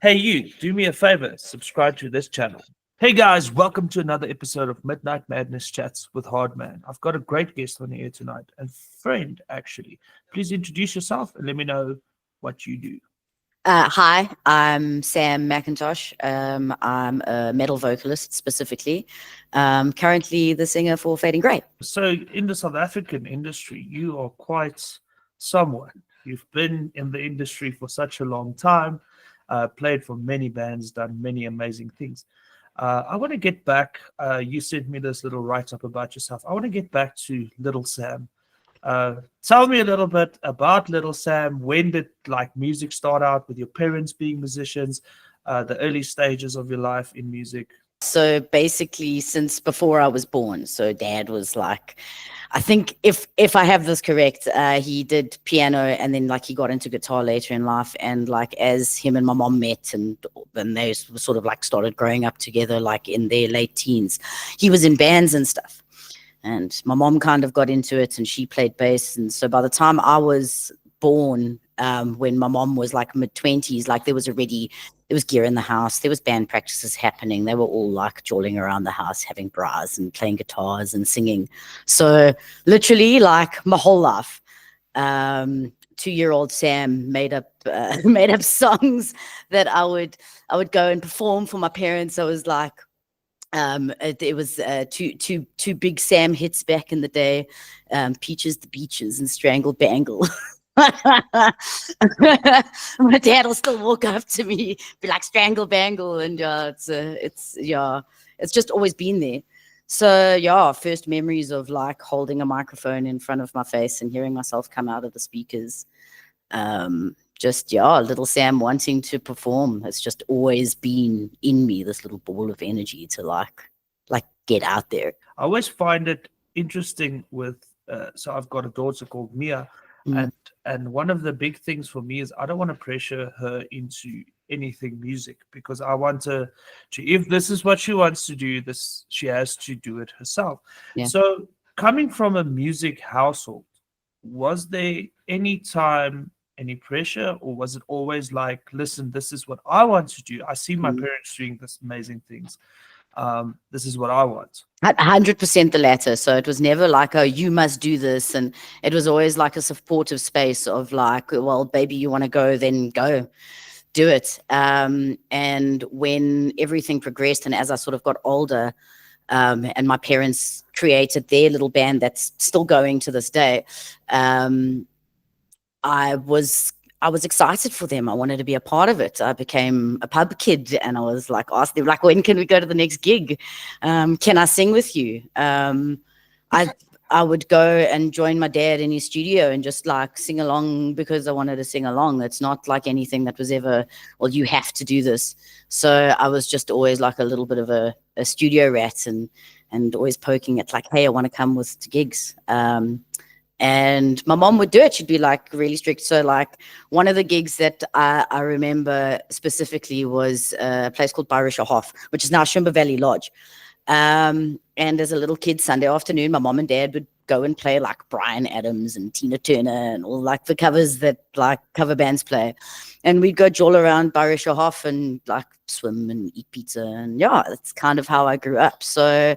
Hey, you, do me a favor, subscribe to this channel. Hey guys, welcome to another episode of Midnight Madness Chats with Hardman. I've got a great guest on the air tonight, and friend actually. Please introduce yourself and let me know what you do. Hi, I'm Sam MacKintosh. I'm a metal vocalist specifically. Currently the singer for Fading Grey. So, in the South African industry, you are quite someone. You've been in the industry for such a long time, played for many bands, done many amazing things. I want to get back. You sent me this little write up about yourself. I want to get back to Little Sam. Tell me a little bit about Little Sam. When did music start out with your parents being musicians? The early stages of your life in music. So basically, since before I was born, so Dad was I think if I have this correct, he did piano and then he got into guitar later in life, and as him and my mom met and they sort of started growing up together in their late teens, he was in bands and stuff. And my mom kind of got into it and she played bass. And so by the time I was born, when my mom was mid-20s, there was gear in the house. There was band practices happening. They were all jawling around the house, having bras and playing guitars and singing. So literally my whole life, 2-year-old Sam made up songs that I would go and perform for my parents. I was it was two big Sam hits back in the day, Peaches the Beaches and Strangle Bangle. My dad will still walk up to me, be like Strangle Bangle, and it's just always been there. So first memories of holding a microphone in front of my face and hearing myself come out of the speakers. Little Sam wanting to perform. It's just always been in me, this little ball of energy to get out there. I always find it interesting with so I've got a daughter called Mia, and one of the big things for me is I don't want to pressure her into anything music, because I want her to, if this is what she wants to do, this she has to do it herself. Yeah. So coming from a music household, was there any time any pressure, or was it always listen, this is what I want to do? I see my parents doing this amazing things. This is what I want. 100% the latter. So it was never oh, you must do this. And it was always a supportive space of well, baby, you want to go, then go do it. And when everything progressed, and as I sort of got older, and my parents created their little band that's still going to this day, I was excited for them. I wanted to be a part of it. I became a pub kid, and I was asked them when can we go to the next gig? Can I sing with you? I would go and join my dad in his studio and just sing along because I wanted to sing along. It's not anything that was ever, well, you have to do this. So I was just always a little bit of a studio rat, and always poking at hey, I want to come with to gigs. And my mom would do it. She'd be really strict. So one of the gigs that I remember specifically was a place called Bayerischer Hof, which is now Shimba Valley Lodge. And as a little kid, Sunday afternoon, my mom and dad would go and play Bryan Adams and Tina Turner and all the covers that cover bands play. And we'd go jawl around Bayerischer Hof and swim and eat pizza. And that's kind of how I grew up. So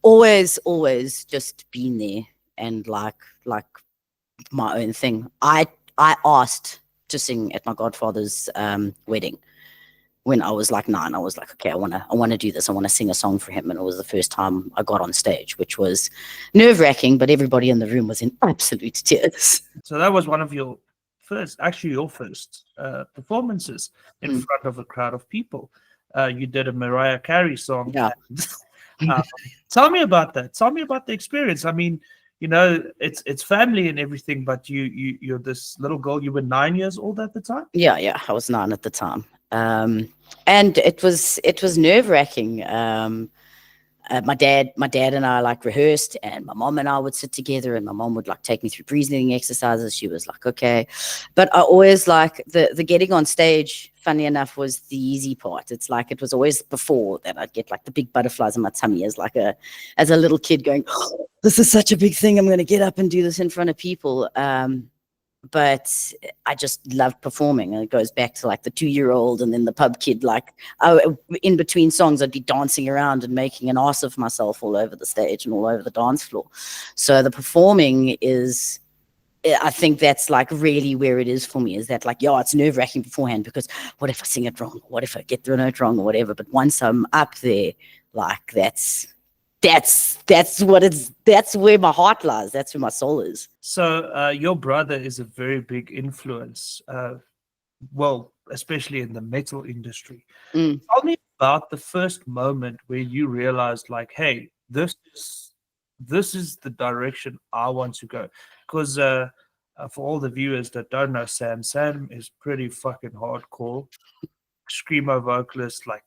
always just been there. And my own thing. I asked to sing at my godfather's wedding when I was 9. I was okay, I want to do this. I want to sing a song for him. And it was the first time I got on stage, which was nerve-wracking, but everybody in the room was in absolute tears. So that was one of your first performances in front of a crowd of people. You did a Mariah Carey song. Yeah. Tell me about that. Tell me about the experience. I mean, it's family and everything, but you're this little girl. You were 9 years old at the time. Yeah, I was 9 at the time, and it was nerve-wracking. My dad and I rehearsed, and my mom and I would sit together, and my mom would take me through breathing exercises. She was okay, but I always the getting on stage. Funny enough, was the easy part. It's it was always before that I'd get the big butterflies in my tummy as a little kid going, oh, this is such a big thing. I'm going to get up and do this in front of people. but I just love performing. And it goes back to like the 2-year-old and then the pub kid, like, oh, in between songs, I'd be dancing around and making an ass of myself all over the stage and all over the dance floor. So the performing is, I think that's like really where it is for me, is that like, yeah, it's nerve-wracking beforehand because what if I sing it wrong? What if I get the note wrong or whatever? But once I'm up there, like that's where my heart lies. That's where my soul is. So your brother is a very big influence, well, especially in the metal industry. Tell me about the first moment where you realized, like, hey, this is the direction I want to go. Because for all the viewers that don't know Sam is pretty fucking hardcore, screamo vocalist, like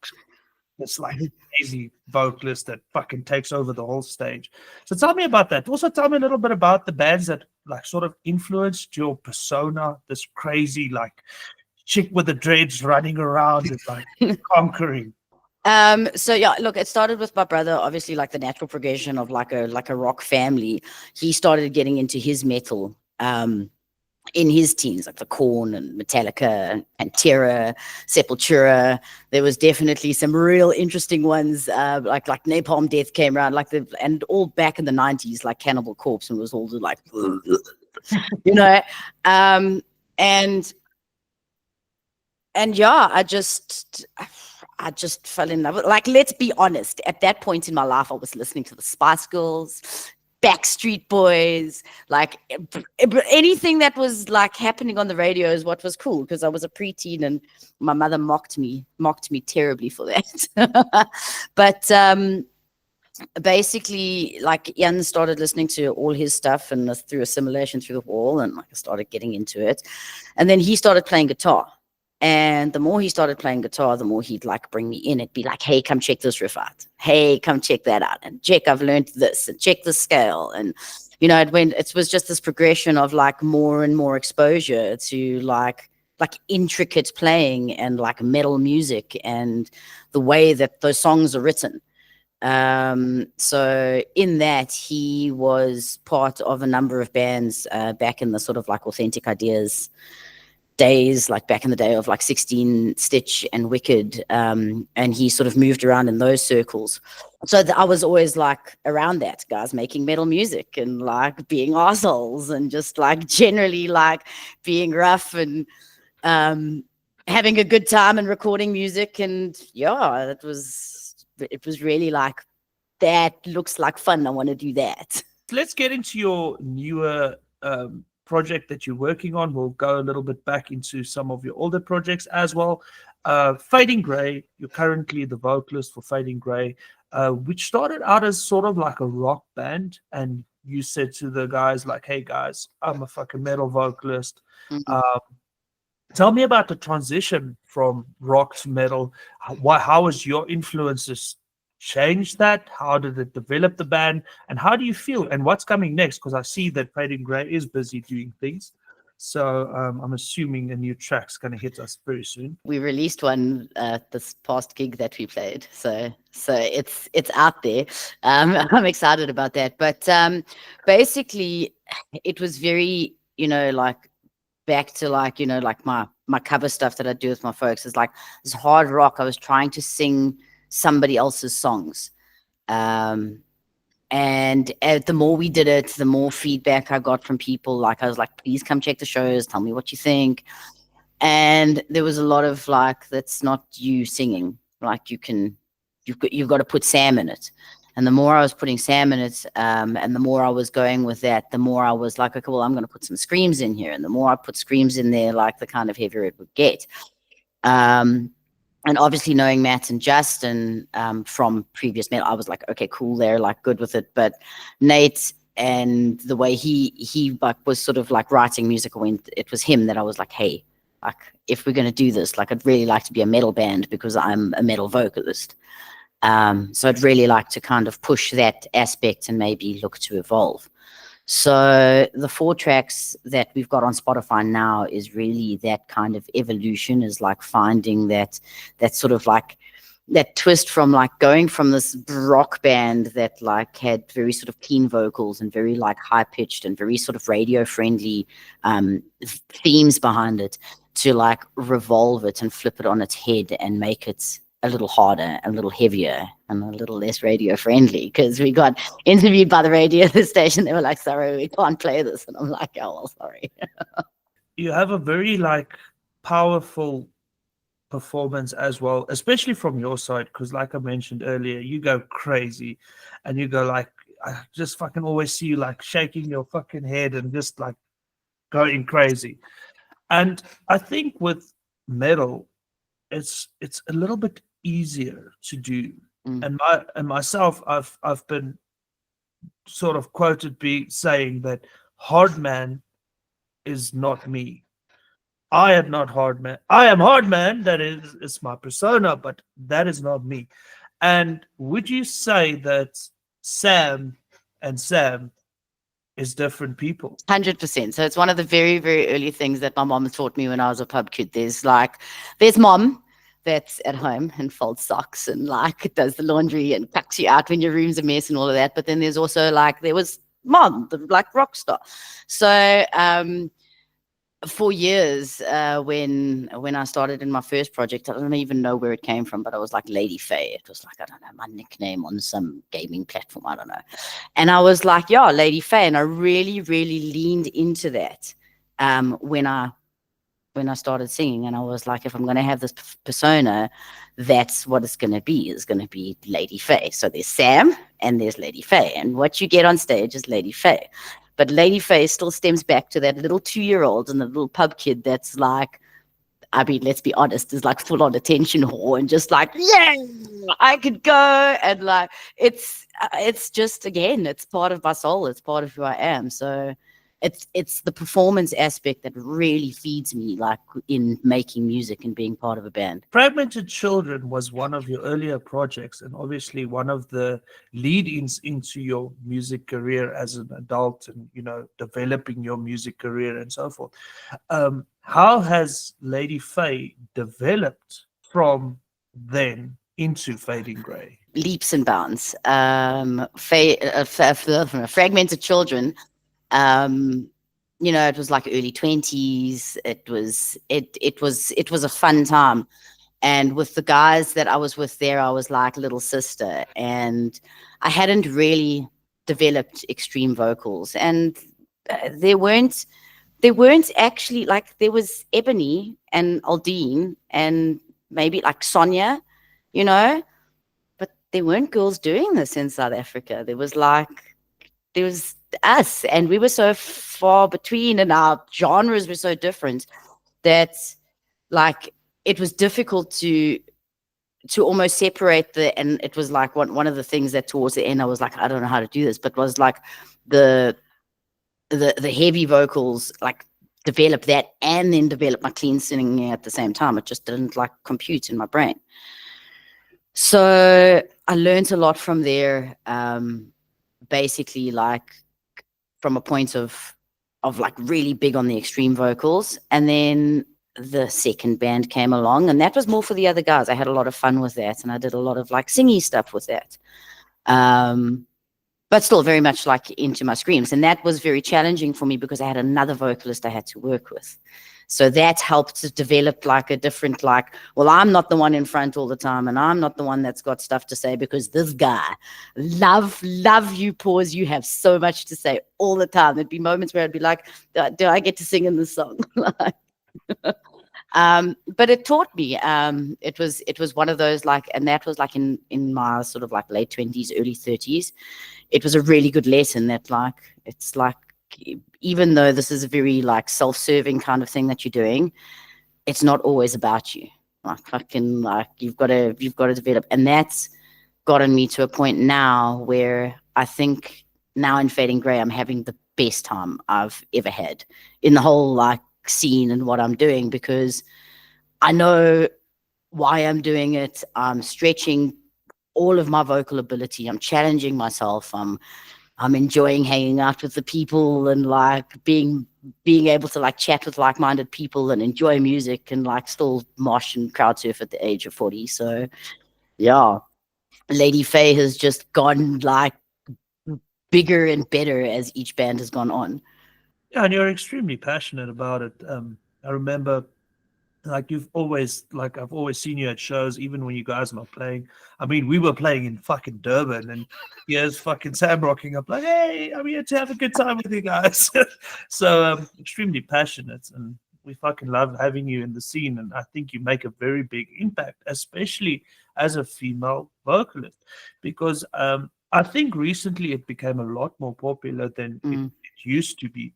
it's like crazy vocalist that fucking takes over the whole stage. So tell me about that. Also tell me a little bit about the bands that like sort of influenced your persona, this crazy like chick with the dreads running around and like conquering. So yeah, look, it started with my brother, obviously, like the natural progression of like a rock family. He started getting into his metal in his teens, like the Korn and Metallica and Terror, Sepultura. There was definitely some real interesting ones, like Napalm Death came around, and all back in the 90s, like Cannibal Corpse, and it was all like, you know, and yeah, I just fell in love with, like, let's be honest, at that point in my life, I was listening to the Spice Girls, Backstreet Boys, like anything that was like happening on the radio is what was cool, because I was a preteen and my mother mocked me terribly for that. But basically, like, Ian started listening to all his stuff and through assimilation through the wall, and like I started getting into it. And then he started playing guitar. And the more he started playing guitar, the more he'd like bring me in. It'd be like, hey, come check this riff out. Hey, come check that out. And check, I've learned this, and check the scale. And, you know, it was just this progression of like more and more exposure to like intricate playing and like metal music and the way that those songs are written. So in that, he was part of a number of bands back in the sort of like Authentic Ideas days, like back in the day of like 16 Stitch and Wicked, and he sort of moved around in those circles. So I was always like around that, guys making metal music and like being assholes and just like generally like being rough and having a good time and recording music. And yeah, it was really like, that looks like fun, I want to do that. Let's get into your newer project that you're working on. We'll go a little bit back into some of your older projects as well. Fading Grey, you're currently the vocalist for Fading Grey, which started out as sort of like a rock band, and you said to the guys like, hey guys, I'm a fucking metal vocalist. Tell me about the transition from rock to metal. How was your influences change that? How did it develop the band? And how do you feel? And what's coming next? Because I see that Fading Grey is busy doing things. So I'm assuming a new track's going to hit us very soon. We released one this past gig that we played. So it's out there. I'm excited about that. But basically, it was very, you know, like back to like, you know, like my cover stuff that I do with my folks is like this hard rock. I was trying to sing somebody else's songs. And the more we did it, the more feedback I got from people. Like, I was like, please come check the shows, tell me what you think. And there was a lot of like, that's not you singing. Like, you've got to put Sam in it. And the more I was putting Sam in it, and the more I was going with that, the more I was like, okay, well, I'm going to put some screams in here. And the more I put screams in there, like the kind of heavier it would get. And obviously knowing Matt and Justin from previous metal, I was like, okay, cool, they're like good with it. But Nate and the way he like was sort of like writing music, when it was him that I was like, hey, like if we're going to do this, like I'd really like to be a metal band because I'm a metal vocalist. So I'd really like to kind of push that aspect and maybe look to evolve. So the 4 tracks that we've got on Spotify now is really that kind of evolution, is like finding that sort of like that twist from like going from this rock band that like had very sort of clean vocals and very like high pitched and very sort of radio friendly themes behind it, to like revolve it and flip it on its head and make it a little harder, a little heavier, and a little less radio friendly. Because we got interviewed by the radio station, they were like, "Sorry, we can't play this," and I'm like, "Oh well, sorry." You have a very like powerful performance as well, especially from your side, because like I mentioned earlier, you go crazy and you go like, I just fucking always see you like shaking your fucking head and just like going crazy. And I think with metal, it's a little bit easier to do. Mm. And myself, I've been sort of quoted be saying that Hardman is not me. I am not Hardman. I am Hardman. That is my persona, but that is not me. And would you say that Sam and Sam is different people? 100%. So it's one of the very, very early things that my mom taught me when I was a pub kid. There's mom that's at home and folds socks and like does the laundry and tucks you out when your room's a mess and all of that. But then there's also like, there was mom, the like rock star. So for years, when I started in my first project, I don't even know where it came from, but I was like Lady Faye. It was like, I don't know, my nickname on some gaming platform, I don't know. And I was like, yeah, Lady Faye. And I really, really leaned into that when I started singing. And I was like, if I'm going to have this persona, that's what it's going to be. It's going to be Lady Faye. So there's Sam and there's Lady Faye. And what you get on stage is Lady Faye. But Lady Faye still stems back to that little 2-year-old and the little pub kid that's like, I mean, let's be honest, is like full on attention whore and just like, yeah, I could go. And like, it's just, again, it's part of my soul. It's part of who I am. So it's the performance aspect that really feeds me, like in making music and being part of a band. Fragmented Children was one of your earlier projects and obviously one of the lead-ins into your music career as an adult and, you know, developing your music career and so forth. How has Lady Faye developed from then into Fading Grey? Leaps and bounds. Fragmented Children, you know, it was like early 20s. It was a fun time. And with the guys that I was with there, I was like little sister, and I hadn't really developed extreme vocals. And there weren't actually, like, there was Ebony and Aldine and maybe like Sonia, you know, but there weren't girls doing this in South Africa. There was us, and we were so far between, and our genres were so different that like it was difficult to almost separate and it was like one of the things that towards the end I was like, I don't know how to do this, but was like the heavy vocals, like develop that and then develop my clean singing at the same time. It just didn't like compute in my brain. So I learned a lot from there, basically like from a point of like really big on the extreme vocals. And then the second band came along, and that was more for the other guys. I had a lot of fun with that, and I did a lot of like singy stuff with that. But still very much like into my screams. And that was very challenging for me because I had another vocalist I had to work with. So that helped to develop like a different, like, well, I'm not the one in front all the time, and I'm not the one that's got stuff to say, because this guy, love you, pause, you have so much to say all the time. There'd be moments where I'd be like, do I get to sing in this song? But it taught me. It was one of those, like, and that was like in my sort of like late 20s, early 30s. It was a really good lesson that like, it's like, even though this is a very like self-serving kind of thing that you're doing, it's not always about you. Like fucking like you've got to develop. And that's gotten me to a point now where I think now in Fading Grey, I'm having the best time I've ever had in the whole like scene and what I'm doing, because I know why I'm doing it. I'm stretching all of my vocal ability. I'm challenging myself. I'm enjoying hanging out with the people and like being able to like chat with like-minded people and enjoy music and like still mosh and crowd surf at the age of 40. So Yeah. Lady Faye has just gone like bigger and better as each band has gone on. Yeah, and you're extremely passionate about it. I remember, like I've always seen you at shows, even when you guys are not playing. I mean, we were playing in fucking Durban, and here's fucking Sam rocking up like, "Hey, I'm here to have a good time with you guys." So extremely passionate, and we fucking love having you in the scene. And I think you make a very big impact, especially as a female vocalist, because I think recently it became a lot more popular than it used to be.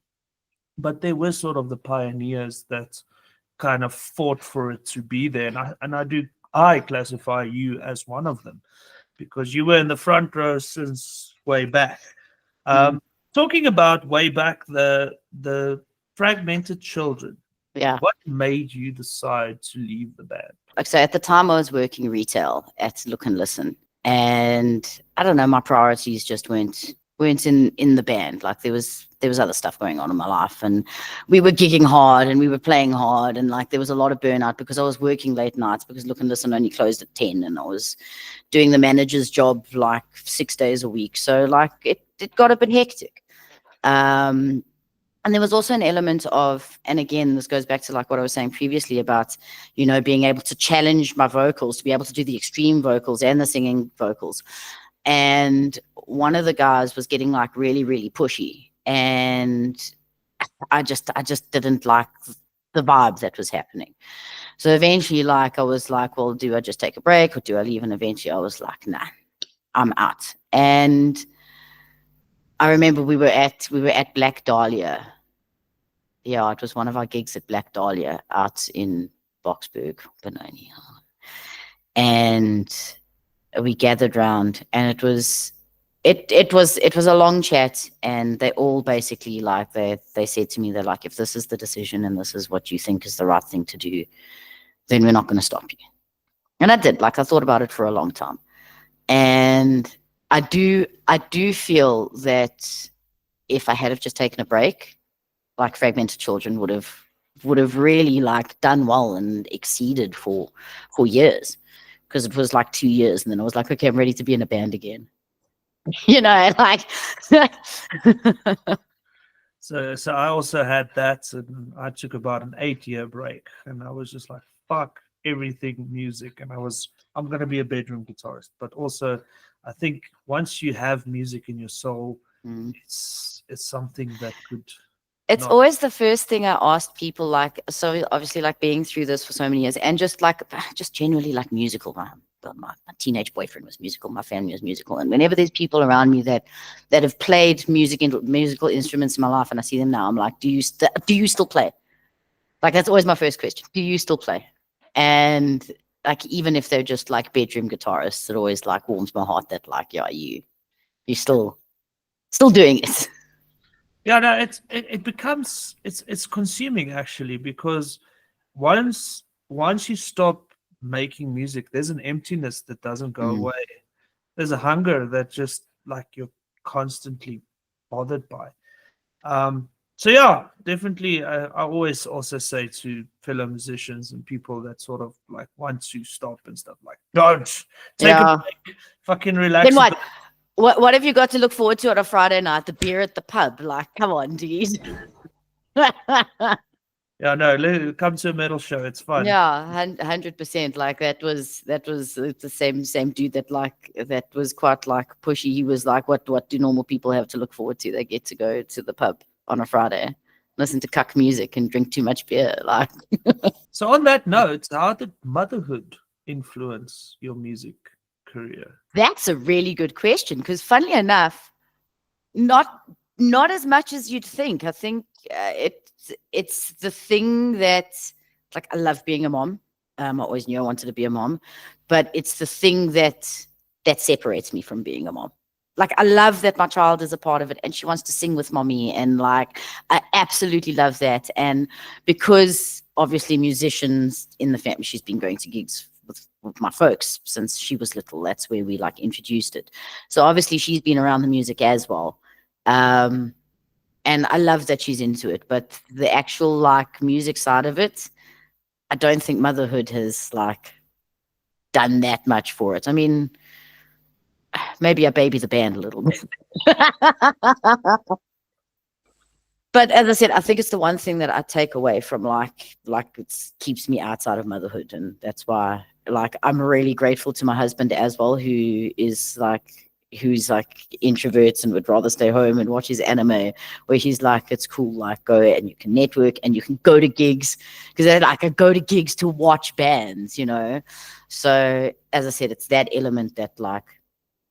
But there were sort of the pioneers that kind of fought for it to be there, and I classify you as one of them because you were in the front row since way back. Talking about way back, the Fragmented Children. Yeah. What made you decide to leave the band? Like, so at the time I was working retail at Look and Listen, and I don't know, my priorities just weren't in the band. Like there was other stuff going on in my life, and we were gigging hard and we were playing hard, and like there was a lot of burnout because I was working late nights because Look and Listen only closed at 10, and I was doing the manager's job like 6 days a week. So like it got a bit hectic. And there was also an element of, and again, this goes back to like what I was saying previously about, you know, being able to challenge my vocals, to be able to do the extreme vocals and the singing vocals. And one of the guys was getting like really, really pushy. And I just didn't like the vibe that was happening. So eventually, like, I was like, well, do I just take a break or do I leave? And eventually I was like, nah, I'm out. And I remember we were at Black Dahlia. Yeah, it was one of our gigs at Black Dahlia out in Boksburg, Benoni. And we gathered round, and it was a long chat, and they all basically like they said to me, they're like, if this is the decision and this is what you think is the right thing to do, then we're not going to stop you. And I did. Like, I thought about it for a long time, and I do feel that if I had have just taken a break, like Fragmented Children would have really like done well and exceeded for years, because it was like 2 years, and then I was like, okay, I'm ready to be in a band again. You know, like. So I also had that, and I took about an 8-year break, and I was just like, fuck everything music, and I'm gonna be a bedroom guitarist. But also, I think once you have music in your soul, it's something that could. It's always the first thing I asked people, like, so obviously like being through this for so many years, and just generally like musical. My teenage boyfriend was musical, my family was musical, and whenever there's people around me that have played musical instruments in my life, and I see them now, I'm like, do you still play? Like, that's always my first question. Do you still play? And like, even if they're just like bedroom guitarists, it always like warms my heart that like, yeah, you still doing it. Yeah, no, it becomes it's consuming actually, because once you stop making music, there's an emptiness that doesn't go away. There's a hunger that just like you're constantly bothered by. So yeah, definitely. I always also say to fellow musicians and people that sort of like want to stop and stuff, like, don't take a break, fucking relax. Then what have you got to look forward to on a Friday night? The beer at the pub. Like, come on, dude. Yeah, no, come to a metal show. It's fun. Yeah, 100%. Like that was the same dude that was quite like pushy. He was like, what do normal people have to look forward to? They get to go to the pub on a Friday, listen to cuck music and drink too much beer. Like. So on that note, how did motherhood influence your music career? That's a really good question, because funnily enough, not as much as you'd think. I think it's the thing that, like, I love being a mom. I always knew I wanted to be a mom, but it's the thing that separates me from being a mom. Like, I love that my child is a part of it and she wants to sing with mommy, and like, I absolutely love that. And because obviously musicians in the family, she's been going to gigs with my folks since she was little. That's where we like introduced it. So obviously she's been around the music as well. And I love that she's into it, but the actual like music side of it, I don't think motherhood has like done that much for it. I mean, maybe I baby the band a little bit. But as I said, I think it's the one thing that I take away from like it keeps me outside of motherhood. And that's why like I'm really grateful to my husband as well, who's like introverts and would rather stay home and watch his anime, where he's like, it's cool, like go and you can network and you can go to gigs, because they're like, I go to gigs to watch bands, you know. So as I said, it's that element that like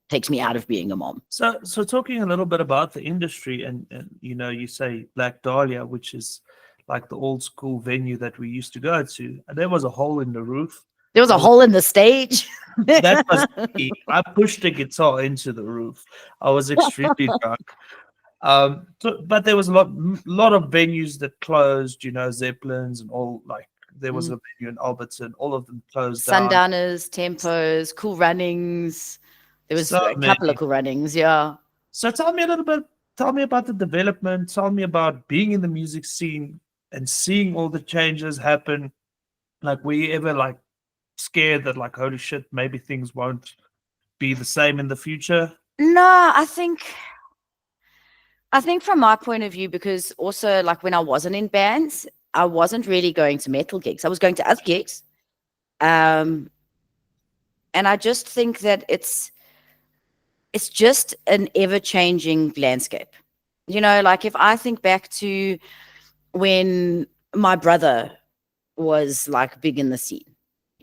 takes me out of being a mom. So talking a little bit about the industry, and you know, you say Black Dahlia, which is like the old school venue that we used to go to, and there was a hole in the roof. There was a hole in the stage. That was me. I pushed a guitar into the roof. I was extremely drunk. But there was a lot of venues that closed, you know, Zeppelins and all, like there was a venue in Alberton, all of them closed down. Sundowners, Tempos, Cool Runnings. There was a couple of Cool Runnings, yeah. So tell me about the development, tell me about being in the music scene and seeing all the changes happen. Like, were you ever like scared that like, holy shit, maybe things won't be the same in the future? No, I think from my point of view, because also like when I wasn't in bands, I wasn't really going to metal gigs. I was going to other gigs. And I just think that it's just an ever-changing landscape. You know, like if I think back to when my brother was like big in the scene,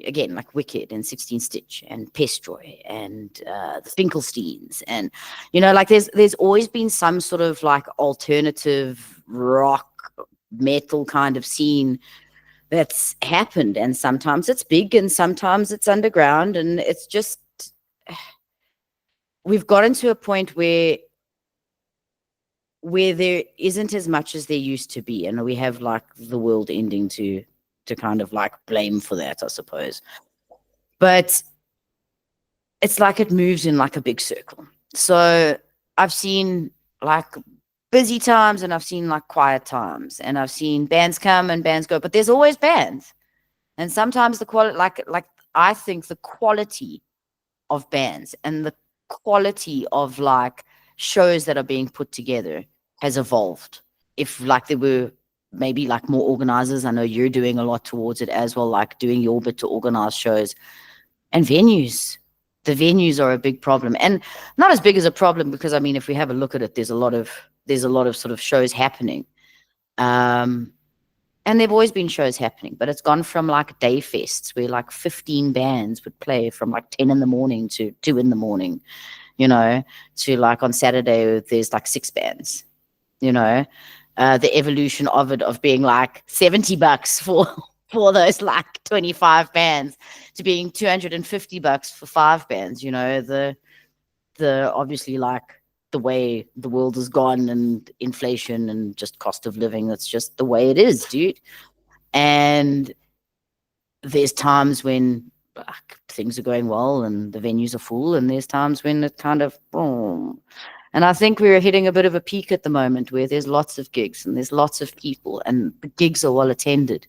again, like Wicked and 16 Stitch and Pestroy and the Finkelsteins, and you know, like there's always been some sort of like alternative rock metal kind of scene that's happened, and sometimes it's big and sometimes it's underground, and it's just we've gotten to a point where there isn't as much as there used to be, and we have like the world ending to kind of like blame for that, I suppose. But it's like it moves in like a big circle. So I've seen like busy times and I've seen like quiet times, and I've seen bands come and bands go, but there's always bands. And sometimes the quality, like I think the quality of bands and the quality of like shows that are being put together has evolved. If like there were maybe like more organizers, I know you're doing a lot towards it as well, like doing your bit to organize shows. And venues, the venues are a big problem, and not as big as a problem, because I mean, if we have a look at it, there's a lot of sort of shows happening, and there've always been shows happening, but it's gone from like day fests where like 15 bands would play from like 10 in the morning to 2 in the morning, you know, to like on Saturday there's like 6 bands, you know. The evolution of it, of being like $70 for those like 25 bands to being $250 for 5 bands, you know, the obviously like the way the world has gone, and inflation and just cost of living, that's just the way it is, dude. And there's times when like, things are going well and the venues are full, and there's times when it kind of boom. And I think we're hitting a bit of a peak at the moment where there's lots of gigs and there's lots of people and the gigs are well attended.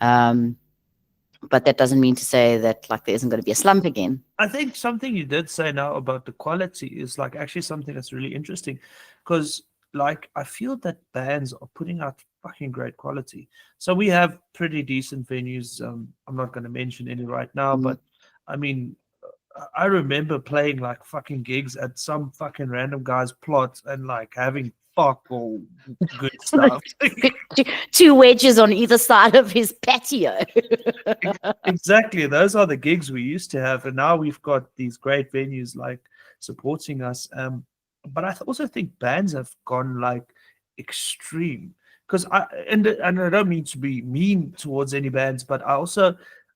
But that doesn't mean to say that like there isn't going to be a slump again. I think something you did say now about the quality is like actually something that's really interesting, because like I feel that bands are putting out fucking great quality. So we have pretty decent venues. I'm not going to mention any right now, but I mean, I remember playing like fucking gigs at some fucking random guy's plot and like having fuck all good stuff. 2 wedges on either side of his patio. Exactly. Those are the gigs we used to have. And now we've got these great venues like supporting us. But I also think bands have gone like extreme. Because I don't mean to be mean towards any bands, but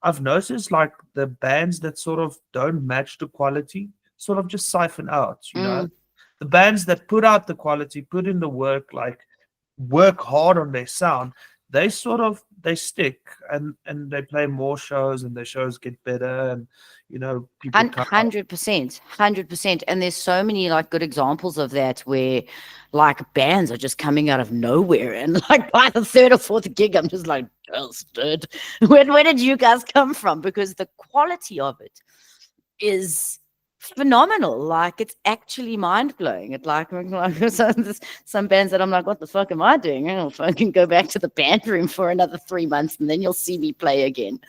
I've noticed like the bands that sort of don't match the quality sort of just siphon out, you know. The bands that put out the quality, put in the work, like work hard on their sound, they they stick, and they play more shows, and their shows get better, and people come out. 100%. And there's so many like good examples of that where like bands are just coming out of nowhere, and like by the third or fourth gig, I'm just like, dude, where did you guys come from? Because the quality of it is phenomenal. Like it's actually mind blowing. It like some bands that I'm like, what the fuck am I doing? I'll fucking go back to the band room for another 3 months, and then you'll see me play again.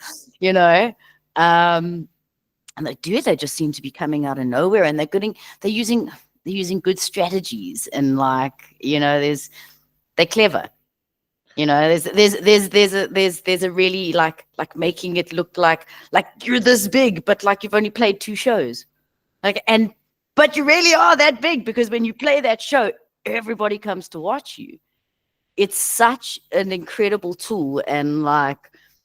And they just seem to be coming out of nowhere, and they're using good strategies, and like they're clever. There's a really like making it look like you're this big, but like you've only played 2 shows. But you really are that big, because when you play that show, everybody comes to watch you. It's such an incredible tool, and like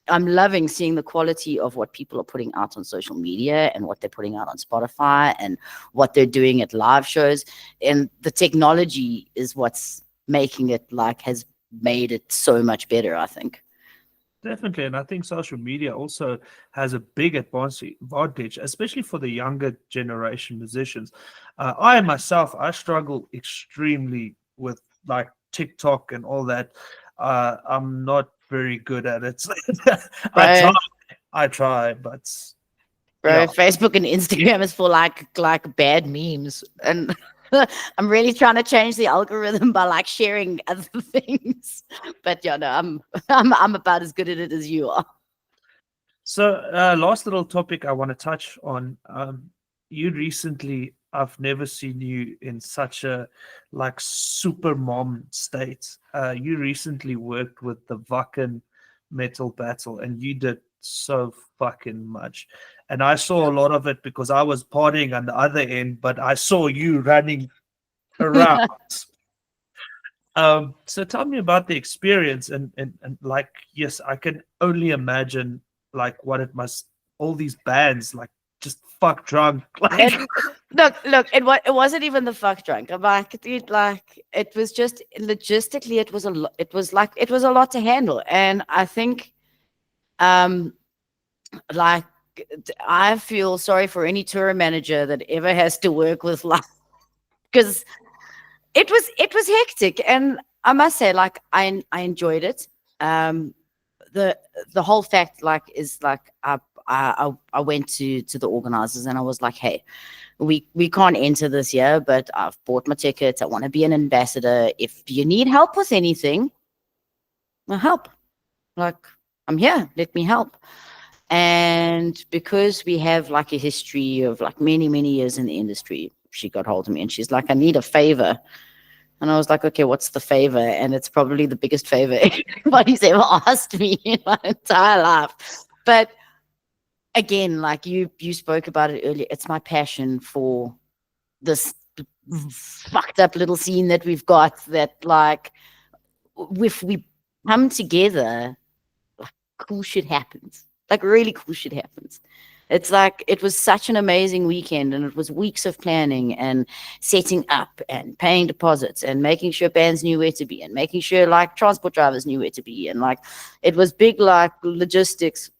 I'm loving seeing the quality of what people are putting out on social media, and what they're putting out on Spotify, and what they're doing at live shows. And the technology is what's making it has made it so much better, I think. Definitely, and I think social media also has a big advantage, especially for the younger generation musicians. I myself, I struggle extremely with like TikTok and all that. I'm not very good at it. I try, but bro, Facebook and Instagram is for like bad memes, and I'm really trying to change the algorithm by like sharing other things. But I'm about as good at it as you are. So last little topic I want to touch on. You recently, I've never seen you in such a like super mom state. You recently worked with the Wacken Metal Battle, and you did so fucking much. And I saw a lot of it because I was partying on the other end, but I saw you running around. So tell me about the experience, and like, yes, I can only imagine like what it must, all these bands like just fuck drunk. Like, look, it wasn't even the fuck drunk. It was just logistically, it was a lot to handle. And I think like I feel sorry for any tour manager that ever has to work with because it was hectic. And I must say, like, I enjoyed it. The whole fact is I went to the organizers, and I was like, hey, we can't enter this year, but I've bought my tickets. I want to be an ambassador. If you need help with anything, I'll help. Like, I'm here. Let me help. And because we have like a history of like many, many years in the industry, she got hold of me and she's like, I need a favor. And I was like, okay, what's the favor? And it's probably the biggest favor anybody's ever asked me in my entire life. But again, like you spoke about it earlier, it's my passion for this fucked up little scene that we've got, that like if we come together, like cool shit happens. Like really cool shit happens. It's like, it was such an amazing weekend, and it was weeks of planning and setting up and paying deposits and making sure bands knew where to be and making sure like transport drivers knew where to be. And like, it was big, like logistics.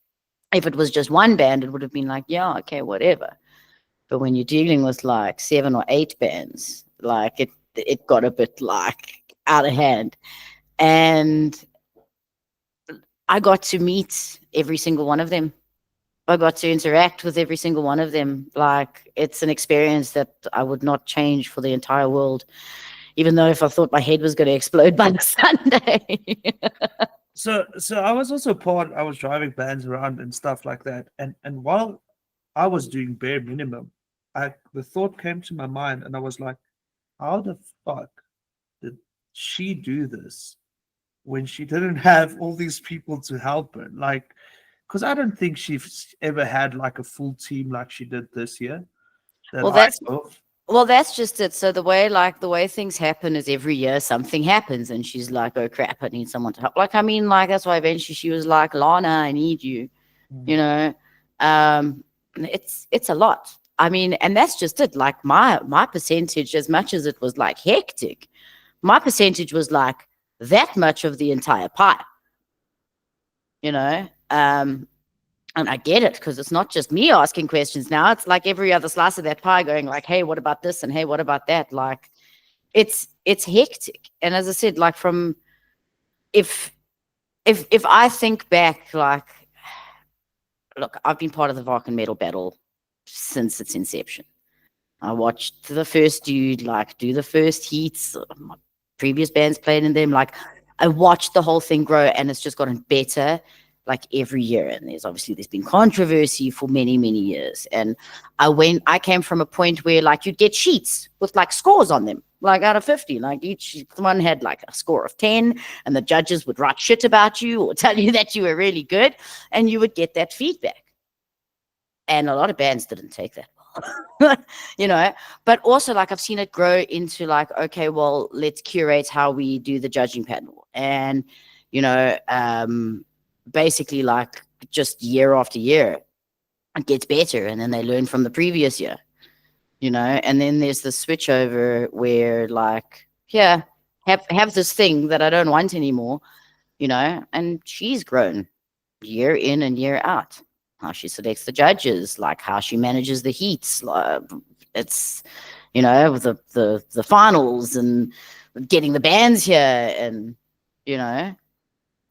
If it was just one band, it would have been like, yeah, okay, whatever. But when you're dealing with like 7 or 8 bands, like it got a bit like out of hand. And I got to meet every single one of them. I got to interact with every single one of them. Like, it's an experience that I would not change for the entire world, even though if I thought my head was going to explode by the Sunday. So I was also I was driving bands around and stuff like that. And while I was doing bare minimum, the thought came to my mind, and I was like, how the fuck did she do this when she didn't have all these people to help her? Like, because I don't think she's ever had like a full team like she did this year. Well, that's just it. So the way things happen is every year something happens, and she's like, oh crap, I need someone to help. Like, I mean, like, that's why eventually she was like, Lana, I need you. You know, it's a lot. I mean, and that's just it. Like my percentage, as much as it was like hectic, my percentage was like that much of the entire pie. you know. And I get it, because it's not just me asking questions now. It's like every other slice of that pie going like, hey, what about this? And hey, what about that? Like, it's hectic. And as I said, like, from if I think back, like, look, I've been part of the rock and metal battle since its inception. I watched the first dude like do the first heats. My previous bands played in them. Like, I watched the whole thing grow, and it's just gotten better like every year. And there's been controversy for many, many years. And I came from a point where like you'd get sheets with like scores on them, like out of 50, like each one had like a score of 10, and the judges would write shit about you or tell you that you were really good, and you would get that feedback. And a lot of bands didn't take that well, you know. But also, like, I've seen it grow into like, okay, well, let's curate how we do the judging panel, and you know, basically, like, just year after year, it gets better, and then they learn from the previous year, you know. And then there's the switch over where, like, yeah, have this thing that I don't want anymore, you know. And she's grown year in and year out. How she selects the judges, like how she manages the heats, it's, you know, the finals and getting the bands here, and you know.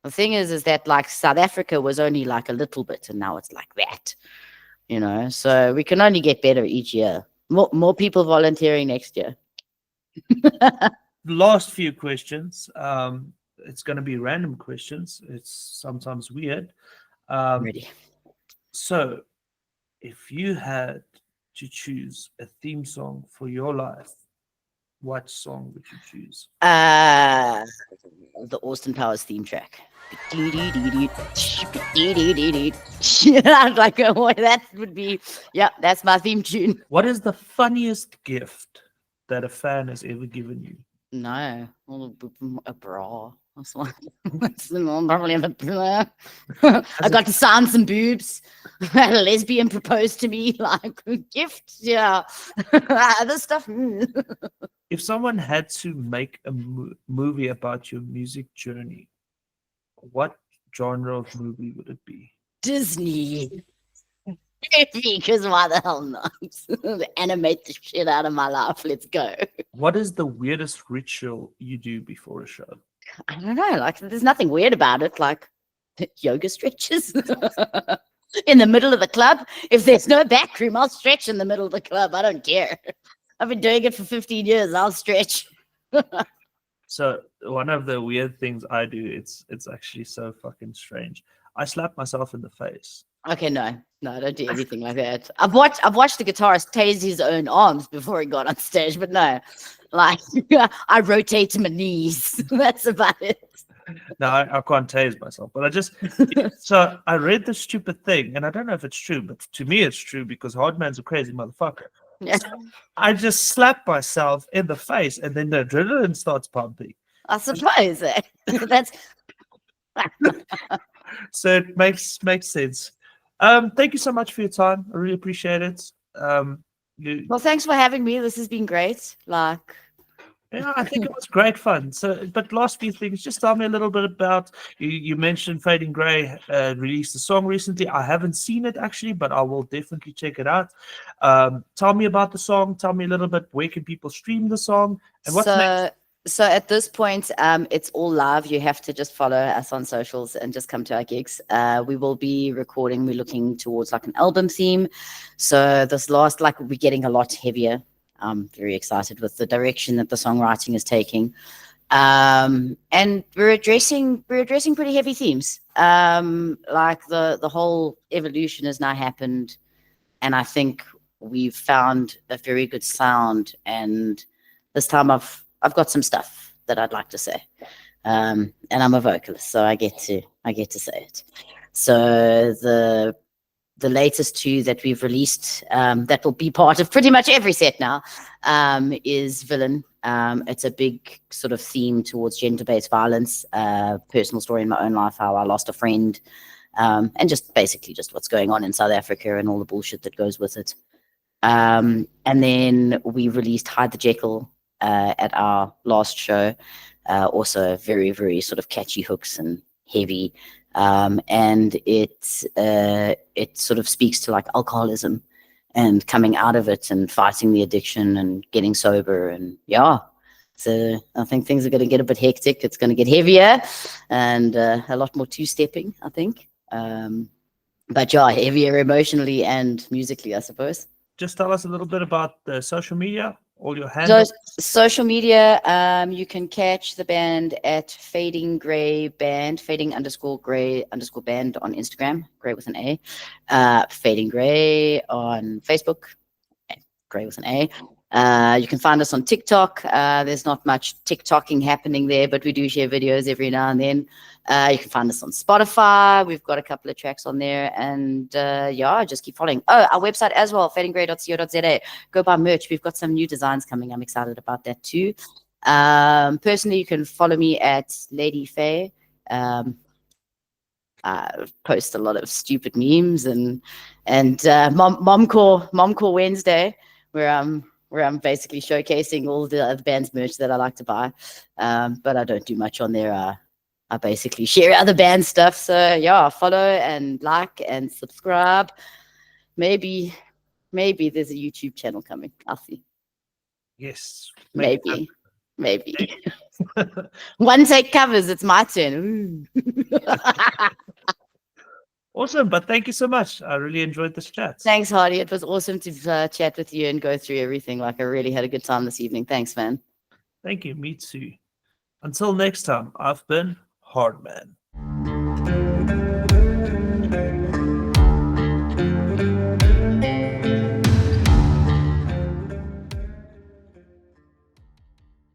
The thing is that like South Africa was only like a little bit, and now it's like that, you know. So we can only get better each year. More people volunteering next year. Last few questions. It's going to be random questions. It's sometimes weird. Ready. So, if you had to choose a theme song for your life, what song would you choose? The Austin Powers theme track. I was like, oh, that would be, yeah, that's my theme tune. What is the funniest gift that a fan has ever given you? No, a bra. That's one. Probably a bra. I got to sign some boobs. A lesbian proposed to me, like, gift, yeah. Other stuff. If someone had to make a movie about your music journey, what genre of movie would it be? Disney. Because why the hell not? Animate the shit out of my life. Let's go. What is the weirdest ritual you do before a show? I don't know. Like, there's nothing weird about it. Like, yoga stretches in the middle of the club. If there's no back room, I'll stretch in the middle of the club. I don't care. I've been doing it for 15 years. I'll stretch. So one of the weird things I do, it's actually so fucking strange. I slap myself in the face. Okay, no, I don't do anything like that. I've watched the guitarist tase his own arms before he got on stage, but no, like, I rotate my knees. That's about it. No, I can't tase myself, but I just so I read this stupid thing, and I don't know if it's true, but to me it's true because Hardman's a crazy motherfucker. Yeah. So I just slap myself in the face, and then the adrenaline starts pumping. I suppose that's. So it makes sense. Thank you so much for your time. I really appreciate it. Well, thanks for having me. This has been great. Like, yeah, I think it was great fun. So, but last few things, just tell me a little bit about you. You mentioned Fading Grey released a song recently. I haven't seen it actually, but I will definitely check it out. Tell me about the song. Tell me a little bit, where can people stream the song, and what's next? So at this point, it's all live. You have to just follow us on socials and just come to our gigs. We will be recording. We're looking towards like an album theme. So this last, like, we're getting a lot heavier. I'm very excited with the direction that the songwriting is taking. And we're addressing pretty heavy themes. Like the whole evolution has now happened. And I think we've found a very good sound. And this time I've got some stuff that I'd like to say. And I'm a vocalist, so I get to say it. So the latest two that we've released, that will be part of pretty much every set now, is Villain. It's a big sort of theme towards gender-based violence, personal story in my own life, how I lost a friend, and just basically just what's going on in South Africa and all the bullshit that goes with it. And then we released Hide the Jekyll at our last show. Also very, very sort of catchy hooks and heavy, and it sort of speaks to like alcoholism and coming out of it and fighting the addiction and getting sober. And yeah, so I think things are going to get a bit hectic. It's going to get heavier and a lot more two-stepping, I think. But yeah, heavier emotionally and musically, I suppose. Just tell us a little bit about the social media, all your So handles. social media, you can catch the band at Fading Grey Band, fading_grey_band on Instagram, Grey with an A. Fading Grey on Facebook, Grey with an A. You can find us on TikTok. There's not much TikToking happening there, but we do share videos every now and then. You can find us on Spotify. We've got a couple of tracks on there. And yeah, just keep following. Oh, our website as well, fadinggrey.co.za. Go buy merch. We've got some new designs coming. I'm excited about that too. Personally, you can follow me at Lady Faye. I post a lot of stupid memes and Momcore Wednesday, where I'm basically showcasing all the other band's merch that I like to buy. But I don't do much on there. I basically share other band stuff. So yeah, follow and like and subscribe. Maybe there's a YouTube channel coming. I'll see. Yes. Maybe. One take covers. It's my turn. Awesome. But thank you so much. I really enjoyed this chat. Thanks, Hardy. It was awesome to chat with you and go through everything. Like, I really had a good time this evening. Thanks, man. Thank you. Me too. Until next time, I've been Hardman.